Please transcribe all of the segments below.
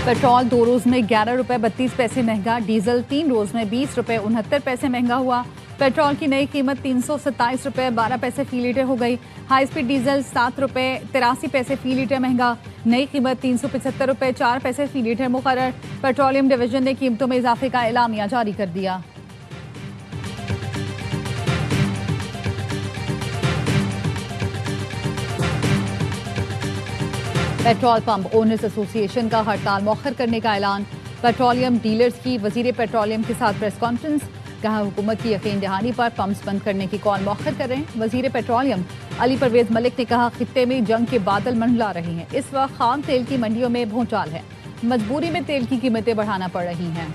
Petrol 2 रोज में 11 रुपए 32 पैसे महंगा, डीजल 3 रोज में 20 रुपए 69 पैसे महंगा हुआ। पेट्रोल की नई कीमत 327 रुपए 12 पैसे फी लीटर हो गई। हाई स्पीड डीजल 7 रुपए 83 पैसे फी लीटर महंगा, नई कीमत 375 रुपए 4 पैसे फी लीटर मुकर्रर। पेट्रोलियम डिवीजन ने कीमतों में इजाफे का एलामिया जारी कर दिया। पेट्रोल पंप ओनर्स एसोसिएशन का हड़ताल मौखर करने का ऐलान। पेट्रोलियम डीलर्स की वजीर पेट्रोलियम के साथ प्रेस कॉन्फ्रेंस, कहा हुकूमत की यकीन दहानी पर पंप्स बंद करने की कॉल मौखर कर रहे हैं। वजीर पेट्रोलियम अली परवेज मलिक ने कहा खित्ते में जंग के बादल मंडला रहे हैं, इस वक्त खाम तेल की मंडियों में भूचाल है, मजबूरी में तेल की कीमतें बढ़ाना पड़ रही हैं।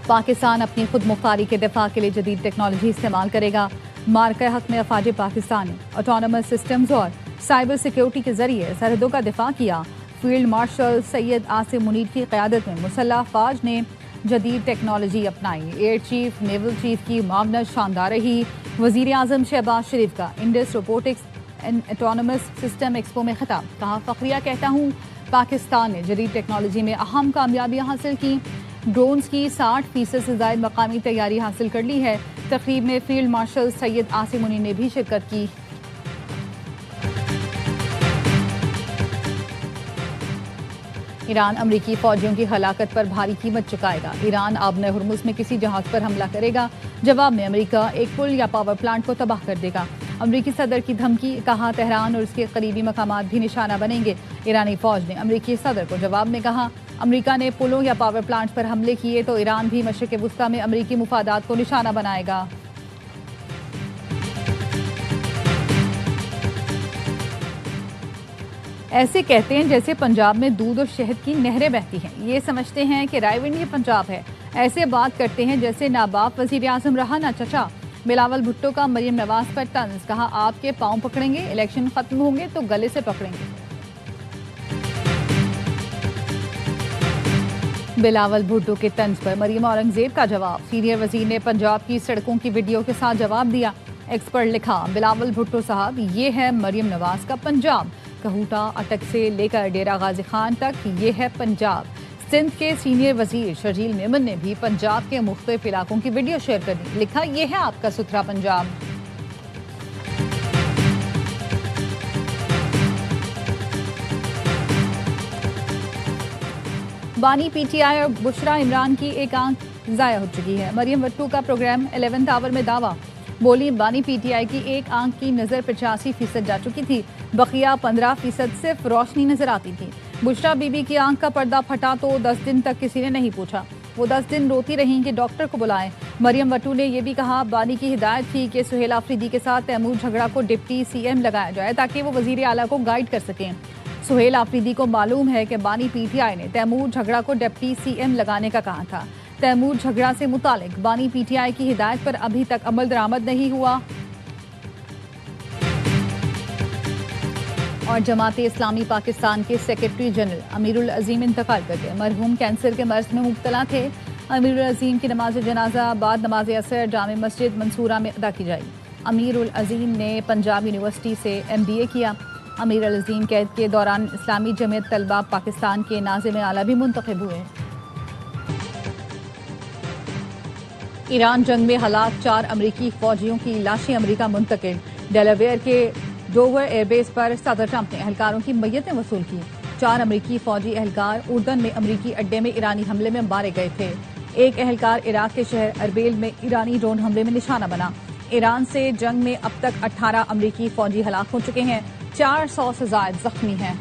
पाकिस्तान अपनी खुद मुख्तारी के दिफा के लिए जदीद टेक्नोलॉजी इस्तेमाल करेगा। मार्का हक में अफवाज पाकिस्तान ने ऑटोनमस सिस्टम्स और साइबर सिक्योरिटी के जरिए सरहदों का दिफा किया। फील्ड मार्शल सैयद आसिम मुनीर की क़यादत में मुसल्लह अफवाज ने जदीद टेक्नोलॉजी अपनाई। एयर चीफ नेवल चीफ की मामनत शानदार रही। वज़ीर आज़म शहबाज शरीफ का Indus robotics and autonomous system expo में खिताब, कहा फखरिया कहता हूँ पाकिस्तान ने जदीद टेक्नोलॉजी में अहम कामयाबियाँ हासिल की। ड्रोन्स की 60% से ज़ायद मकामी तैयारी हासिल कर ली है। तकरीब में फील्ड मार्शल सैयद आसिम मुनीर ने भी शिरकत की। ईरान अमरीकी फौजियों की हलाकत पर भारी कीमत चुकाएगा। ईरान आबने हुर्मुज़ में किसी जहाज पर हमला करेगा, जवाब में अमेरिका एक पुल या पावर प्लांट को तबाह कर देगा। अमरीकी सदर की धमकी, कहा तेहरान और उसके करीबी मकामात भी निशाना बनेंगे। ईरानी फौज ने अमरीकी सदर को जवाब में कहा अमरीका ने पुलों या पावर प्लांट पर हमले किए तो ईरान भी मशरिक़ वुस्ता में अमरीकी मुफादात को निशाना बनाएगा। ऐसे कहते हैं जैसे पंजाब में दूध और शहद की नहरें बहती हैं, ये समझते हैं कि रायविंड पंजाब है। ऐसे बात करते हैं जैसे नाबाब वज़ीर आज़म रहा ना चचा। बिलावल भुट्टो का मरियम नवाज पर तंज, कहा आपके पाँव पकड़ेंगे, इलेक्शन खत्म होंगे तो गले से पकड़ेंगे। बिलावल भुट्टो के तंज पर मरियम औरंगजेब का जवाब। सीनियर वजीर ने पंजाब की सड़कों की वीडियो के साथ जवाब दिया। एक्सपर्ट लिखा बिलावल भुट्टो साहब, ये है मरियम नवाज का पंजाब। कहूटा अटक से लेकर डेरा गाजी खान तक ये है पंजाब। सिंध के सीनियर वजीर शर्जील मेमन ने भी पंजाब के मुख्तलिफ इलाकों की वीडियो शेयर कर दी, लिखा ये है आपका सुथरा पंजाब। बानी पीटीआई और बुशरा इमरान की एक आंख जाया हो चुकी है। मरियम वट्टू का प्रोग्राम 11th आवर में दावा, बोली बानी पीटीआई की एक आंख की नजर 85% जा चुकी थी, बकिया 15% सिर्फ रोशनी नजर आती थी। बुशरा बीबी की आंख का पर्दा फटा तो 10 दिन तक किसी ने नहीं पूछा, वो 10 दिन रोती रहीं कि डॉक्टर को बुलाएं। मरियम वट्टू ने यह भी कहा बानी की हिदायत थी कि सुहेल आफरीदी के साथ तैमूर झगड़ा को डिप्टी सीएम लगाया जाए ताकि वो वजीर आला को गाइड कर सकें। सुहेल आफरीदी को मालूम है कि बानी पीटीआई ने तैमूर झगड़ा को डिप्टी सीएम लगाने का कहा था। तैमूर झगड़ा से मुतालिक बानी पीटीआई की हिदायत पर अभी तक अमल दरामद नहीं हुआ। और जमात इस्लामी पाकिस्तान के सेक्रेटरी जनरल अमीरुल अजीम इंतकाल कर गए। मरहूम कैंसर के मर्ज में मुब्तला थे। अमीरुल अजीम की नमाज जनाजा बाद नमाज असर जामे मस्जिद मंसूरा में अदा की जाएगी। अमीरुल अजीम ने पंजाब यूनिवर्सिटी से MBA किया। अमीरुल अजीम कैद के दौरान इस्लामी जमीयत तलबा पाकिस्तान के नाज़िम आला भी मुंतखब हुए। ईरान जंग में हलाक 4 अमरीकी फौजियों की लाशें अमरीका मुंतकिल। डेलावेयर के डोवर एयरबेस पर सदर ट्रंप ने एहलकारों की मैयतें वसूल की। 4 अमरीकी फौजी एहलकार उर्दन में अमरीकी अड्डे में ईरानी हमले में मारे गए थे। एक एहलकार इराक के शहर अरबेल में ईरानी ड्रोन हमले में निशाना बना। ईरान से जंग में अब तक 18 अमरीकी फौजी हलाक हो चुके हैं, 400 से ज्यादा जख्मी हैं।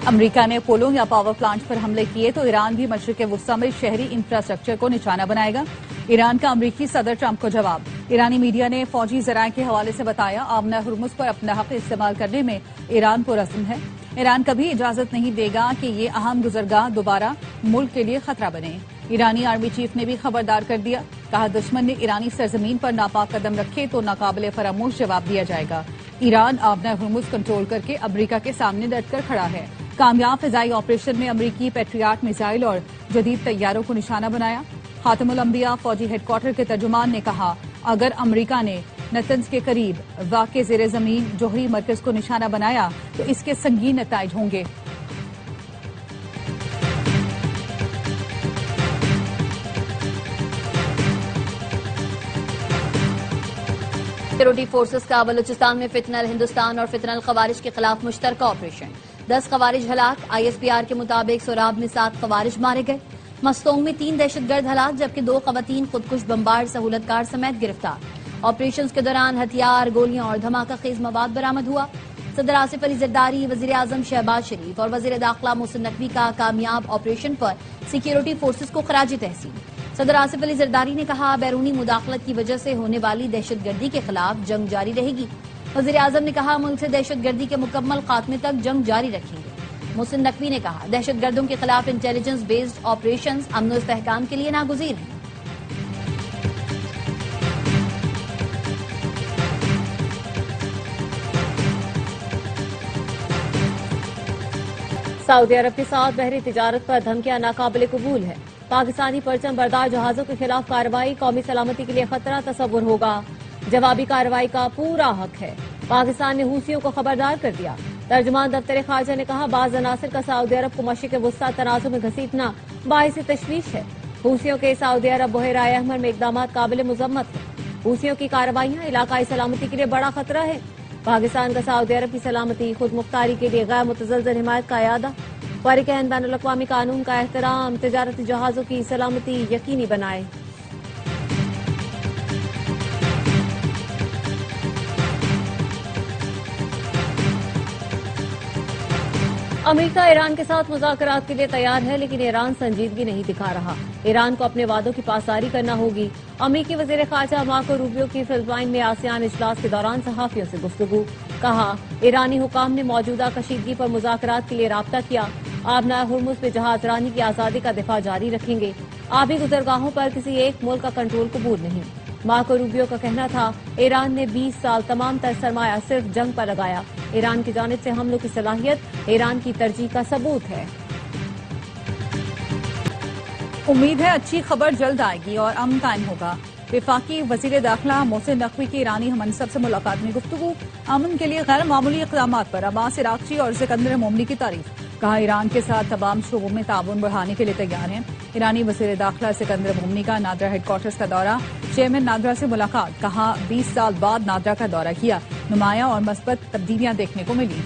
अमरीका ने पुलों या पावर प्लांट पर हमले किए तो ईरान भी मशरिक़ वुस्ता में शहरी इंफ्रास्ट्रक्चर को निशाना बनाएगा। ईरान का अमरीकी सदर ट्रंप को जवाब। ईरानी मीडिया ने फौजी ज़राए के हवाले से बताया आबना हुर्मुज़ पर अपना हक इस्तेमाल करने में ईरान को रस्म है। ईरान कभी इजाजत नहीं देगा कि ये अहम गुजरगाह दोबारा मुल्क के लिए खतरा बने। ईरानी आर्मी चीफ ने भी खबरदार कर दिया, कहा दुश्मन ने ईरानी सरजमीन पर नापाक कदम रखे तो नाकाबिले फरामोश जवाब दिया जाएगा। ईरान आबना हुर्मुज़ कंट्रोल करके अमरीका के सामने डटकर खड़ा है। कामयाब फिजाई ऑपरेशन में अमरीकी पैट्रियाट मिसाइल और जदीद तैयारों को निशाना बनाया। خاتم الانبیاء فوجی ہیڈ کوارٹر کے ترجمان نے کہا اگر امریکہ نے نتنز کے قریب واقع زیر زمین جوہری مرکز کو نشانہ بنایا تو اس کے سنگین نتائج ہوں گے۔ سیکورٹی فورسز کا بلوچستان میں فتنہ الہندوستان اور فتنہ الخوارج کے خلاف مشترکہ آپریشن، 10 خوارج ہلاک۔ ISPR کے مطابق سوراب میں 7 خوارج مارے گئے۔ مستونگ میں 3 دہشت گرد ہلاک جبکہ 2 خواتین خودکش بمبار سہولت کار سمیت گرفتار۔ آپریشنز کے دوران ہتھیار، گولیاں اور دھماکہ خیز مواد برآمد ہوا۔ صدر آصف علی زرداری، وزیر اعظم شہباز شریف اور وزیر داخلہ محسن نقوی کا کامیاب آپریشن پر سیکیورٹی فورسز کو خراج تحسین۔ صدر آصف علی زرداری نے کہا بیرونی مداخلت کی وجہ سے ہونے والی دہشت گردی کے خلاف جنگ جاری رہے گی۔ وزیر اعظم نے کہا ملک سے دہشت گردی کے مکمل خاتمے تک جنگ جاری رکھیں گے۔ محسن نقوی نے کہا دہشت گردوں کے خلاف انٹیلیجنس بیسڈ آپریشنز امن و استحکام کے لیے ناگزیر ہیں۔ سعودی عرب کے ساتھ بحری تجارت پر دھمکیاں ناقابل قبول ہے۔ پاکستانی پرچم بردار جہازوں کے خلاف کارروائی قومی سلامتی کے لیے خطرہ تصور ہوگا۔ جوابی کارروائی کا پورا حق ہے۔ پاکستان نے حوثیوں کو خبردار کر دیا۔ ترجمان دفتر خارجہ نے کہا بعض عناصر کا سعودی عرب کو مشرق وسطی تنازع میں گھسیٹنا باعث تشویش ہے۔ حوثیوں کے سعودی عرب بحیرہ احمر میں اقدامات قابل مذمت ہیں۔ حوثیوں کی کارروائیاں علاقائی سلامتی کے لیے بڑا خطرہ ہے۔ پاکستان کا سعودی عرب کی سلامتی خود مختاری کے لیے غیر متزلزل حمایت کا اعادہ۔ فریقین بین الاقوامی قانون کا احترام، تجارتی جہازوں کی سلامتی یقینی بنائے۔ امریکہ ایران کے ساتھ مذاکرات کے لیے تیار ہے لیکن ایران سنجیدگی نہیں دکھا رہا۔ ایران کو اپنے وعدوں کی پاسداری کرنا ہوگی۔ امریکی وزیر خارجہ مارکو روبیو کی فلپائن میں آسیان اجلاس کے دوران صحافیوں سے گفتگو، کہا ایرانی حکام نے موجودہ کشیدگی پر مذاکرات کے لیے رابطہ کیا۔ آبنائے ہرمز پہ جہاز رانی کی آزادی کا دفاع جاری رکھیں گے۔ آبی گزرگاہوں پر کسی ایک ملک کا کنٹرول قبول نہیں۔ مارکو روبیو کا کہنا تھا ایران نے 20 سال تمام تر سرمایہ صرف جنگ پر لگایا۔ ایران کی جانب سے حملوں کی صلاحیت ایران کی ترجیح کا ثبوت ہے۔ امید ہے اچھی خبر جلد آئے گی اور امن قائم ہوگا۔ وفاقی وزیر داخلہ محسن نقوی کی ایرانی ہم منصب سے ملاقات میں گفتگو، امن کے لیے غیر معمولی اقدامات پر عباس عراقچی اور سکندر مومنی کی تعریف، کہا ایران کے ساتھ تمام شعبوں میں تعاون بڑھانے کے لیے تیار ہیں۔ ایرانی وزیر داخلہ سکندر مومنی کا نادرا ہیڈ کوارٹرز کا دورہ، چیئرمین نادرا سے ملاقات، کہا 20 سال بعد نادرا کا دورہ کیا، نمایاں اور مثبت تبدیلیاں دیکھنے کو ملی۔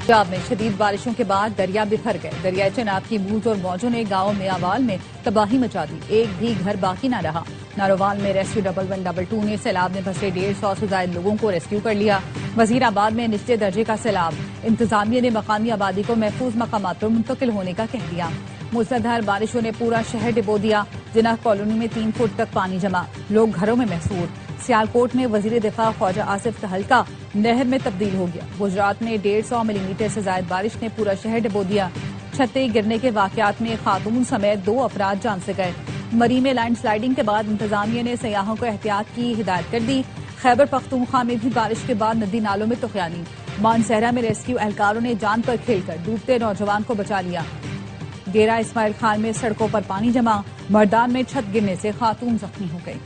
پنجاب میں شدید بارشوں کے بعد دریا بکھر گئے۔ دریائے چناب کی بوجھ اور موجوں نے گاؤں میاوال میں تباہی مچا دی، ایک بھی گھر باقی نہ رہا۔ نارووال میں ریسکیو 1122 نے سیلاب میں پھنسے 150 سے زائد لوگوں کو ریسکیو کر لیا۔ وزیر آباد میں نچلے درجے کا سیلاب، انتظامیہ نے مقامی آبادی کو محفوظ مقامات پر منتقل ہونے کا کہہ دیا۔ موسلادھار بارشوں نے پورا شہر ڈبو دیا، جناح کالونی میں 3 فٹ تک پانی جمع، لوگ گھروں میں محصور۔ سیالکوٹ میں وزیر دفاع خواجہ آصف کا حلقہ نہر میں تبدیل ہو گیا۔ گجرات میں 150 ملی میٹر سے زائد بارش نے پورا شہر ڈبو دیا۔ چھتیں گرنے کے واقعات میں خاتون سمیت 2 افراد جان سے گئے۔ مری میں لینڈ سلائیڈنگ کے بعد انتظامیہ نے سیاحوں کو احتیاط کی ہدایت کر دی۔ خیبر پختونخوا میں بھی بارش کے بعد ندی نالوں میں طغیانی، مانسہرہ میں ریسکیو اہلکاروں نے جان پر کھیل کر ڈوبتے نوجوان کو بچا لیا۔ ڈیرہ اسماعیل خان میں سڑکوں پر پانی جمع، مردان میں چھت گرنے سے خاتون زخمی ہو گئی۔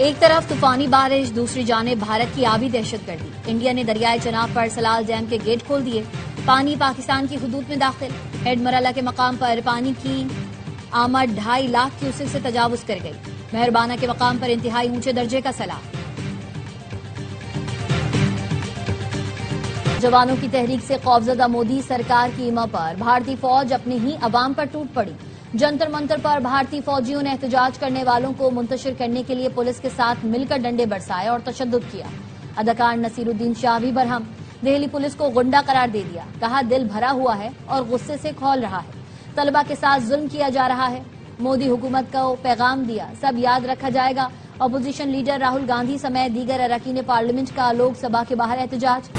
ایک طرف طوفانی بارش، دوسری جانب بھارت کی آبی دہشت گردی۔ انڈیا نے دریائے چناب پر سلال ڈیم کے گیٹ کھول دیے، پانی پاکستان کی حدود میں داخل۔ ہیڈ مرالہ کے مقام پر پانی کی آمد 2.5 لاکھ کیوسک سے تجاوز کر گئی۔ مہربانہ کے مقام پر انتہائی اونچے درجے کا سیلاب۔ جوانوں کی تحریک سے خوفزدہ مودی سرکار کی ایما پر بھارتی فوج اپنے ہی عوام پر ٹوٹ پڑی۔ جنتر منتر پر بھارتی فوجیوں نے احتجاج کرنے والوں کو منتشر کرنے کے لیے پولیس کے ساتھ مل کر ڈنڈے برسائے اور تشدد کیا۔ اداکار نصیر الدین شاہ بھی برہم، دہلی پولیس کو غنڈہ قرار دے دیا، کہا دل بھرا ہوا ہے اور غصے سے کھول رہا ہے، طلبہ کے ساتھ ظلم کیا جا رہا ہے۔ مودی حکومت کو پیغام دیا، سب یاد رکھا جائے گا۔ اپوزیشن لیڈر راہل گاندھی سمیت دیگر اراکین پارلیمنٹ کا لوک سبھا کے باہر احتجاج۔